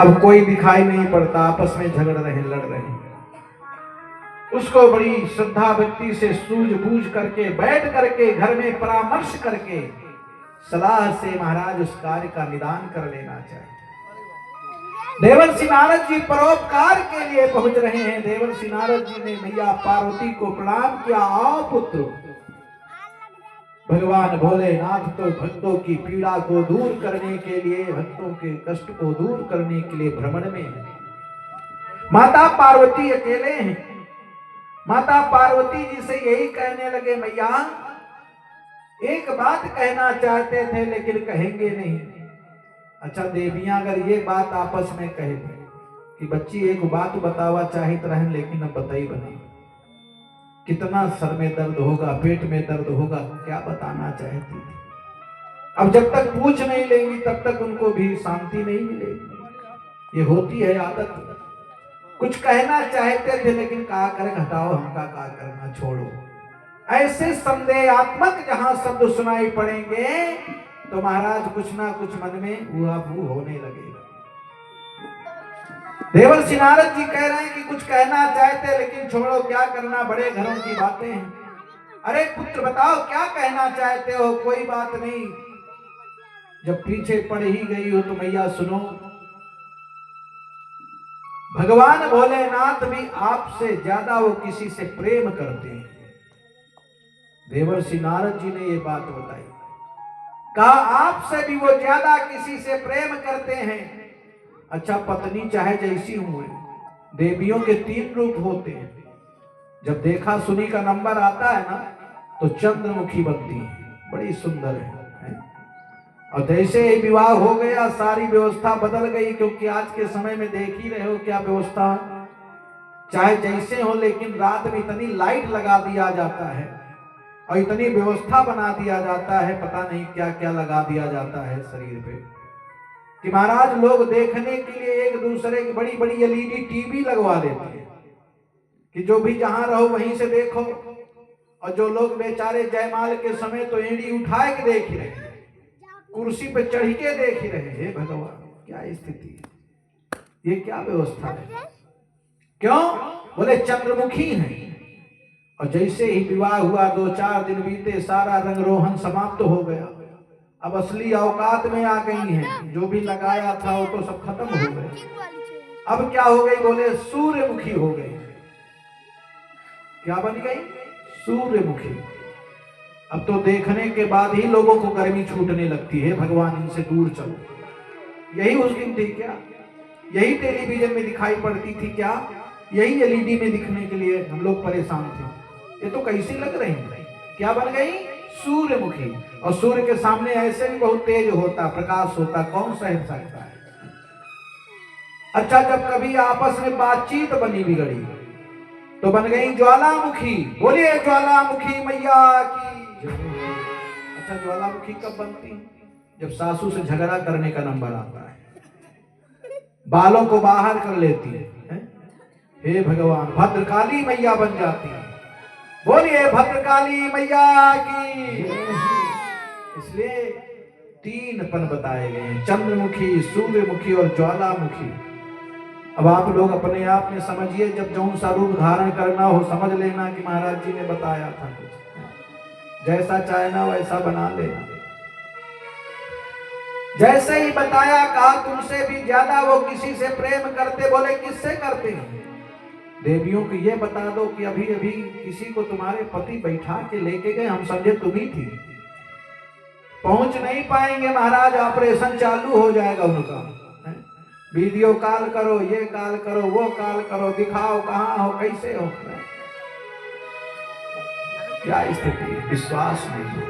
अब कोई दिखाई नहीं पड़ता, आपस में झगड़ रहे, लड़ रहे हैं। उसको बड़ी श्रद्धा भक्ति से सूझबूझ करके बैठ करके घर में परामर्श करके सलाह से महाराज उस कार्य का निदान कर लेना चाहिए। देवर्षि नारद जी परोपकार के लिए पहुंच रहे हैं। देवर्षि नारद जी ने मैया पार्वती को प्रणाम किया। आओ पुत्र। भगवान भोलेनाथ तो भक्तों की पीड़ा को दूर करने के लिए, भक्तों के कष्ट को दूर करने के लिए भ्रमण में है। माता पार्वती अकेले हैं। माता पार्वती जी से यही कहने लगे, मैया एक बात कहना चाहते थे लेकिन कहेंगे नहीं। अच्छा देवियां अगर ये बात आपस में कहे कि बच्ची एक बात बतावा चाहिए रहे लेकिन अब बताई बना, कितना सर में दर्द होगा, पेट में दर्द होगा, क्या बताना चाहती थी। अब जब तक पूछ नहीं लेंगी तब तक उनको भी शांति नहीं मिलेगी। ये होती है आदत। कुछ कहना चाहते थे लेकिन कहा कर घटाओ, हमका क्या करना, छोड़ो। ऐसे संदेहात्मक जहां शब्द सुनाई पड़ेंगे तो महाराज कुछ ना कुछ मन में उहापोह होने लगेगा। देवर्षि नारद जी कह रहे हैं कि कुछ कहना चाहते लेकिन छोड़ो, क्या करना, बड़े घरों की बातें हैं। अरे पुत्र बताओ क्या कहना चाहते हो। कोई बात नहीं, जब पीछे पड़ ही गई हो तो मैया सुनो, भगवान भोलेनाथ भी आपसे ज्यादा वो किसी से प्रेम करते हैं। देवर्षि नारद जी ने ये बात बताई, कहा आपसे भी वो ज्यादा किसी से प्रेम करते हैं। अच्छा पत्नी चाहे जैसी हुए, देवियों के 3 रूप होते हैं। जब देखा सुनी का नंबर आता है ना तो चंद्रमुखी बनती है, बड़ी सुंदर है। और जैसे ही विवाह हो गया सारी व्यवस्था बदल गई, क्योंकि आज के समय में देख ही रहे हो क्या व्यवस्था, चाहे जैसे हो लेकिन रात में इतनी लाइट लगा दिया जाता है और इतनी व्यवस्था बना दिया जाता है, पता नहीं क्या क्या लगा दिया जाता है शरीर पे, कि महाराज लोग देखने के लिए एक दूसरे की बड़ी बड़ी एलईडी टीवी लगवा देते हैं कि जो भी जहां रहो वहीं से देखो। और जो लोग बेचारे जयमाल के समय तो एड़ी उठाए के देख ही रहे, कुर्सी पे चढ़ के देख ही रहे। हे भगवान क्या स्थिति है, ये क्या व्यवस्था है। क्यों? बोले चंद्रमुखी हैं। और जैसे ही विवाह हुआ 2-4 दिन बीते, सारा रंग रोहन समाप्त हो गया। अब असली औकात में आ गई हैं, जो भी लगाया था वो तो सब खत्म हो गए। अब क्या हो गई? बोले सूर्यमुखी हो गई। क्या बन गई? सूर्यमुखी। अब तो देखने के बाद ही लोगों को गर्मी छूटने लगती है, भगवान इनसे दूर चलो। यही उस दिन थी क्या? यही टेलीविजन में दिखाई पड़ती थी क्या? यही एलईडी में दिखने के लिए हम लोग परेशान थे। ये तो कैसी लग रही है? क्या बन गई? सूर्यमुखी। और सूर्य के सामने ऐसे भी बहुत तेज होता, प्रकाश होता, कौन सह सकता है। अच्छा जब कभी आपस में बातचीत बनी बिगड़ी तो बन गई ज्वालामुखी। बोलिए ज्वालामुखी मैया की। अच्छा ज्वालामुखी कब बनती? जब सासू से झगड़ा करने का नंबर आता है, बालों को बाहर कर लेती है। हे भगवान, भद्रकाली मैया बन जाती है। बोलिए भद्रकाली मैया की। इसलिए 3 पन बताए गए हैं, चंद्रमुखी, सूर्यमुखी और ज्वालामुखी। अब आप लोग अपने आप में समझिए, जब जौन सा रूप धारण करना हो समझ लेना कि महाराज जी ने बताया था कुछ, जैसा चाहना वैसा बना लेना। जैसे ही बताया, कहा तुमसे भी ज्यादा वो किसी से प्रेम करते। बोले किससे करते हैं? देवियों को ये बता दो कि अभी अभी किसी को तुम्हारे पति बैठा के लेके गए, हम समझे तुम ही थी। पहुंच नहीं पाएंगे महाराज, ऑपरेशन चालू हो जाएगा उनका। वीडियो कॉल करो, ये कॉल करो, वो कॉल करो, दिखाओ कहां हो, कैसे हो। क्या स्थिति, विश्वास नहीं।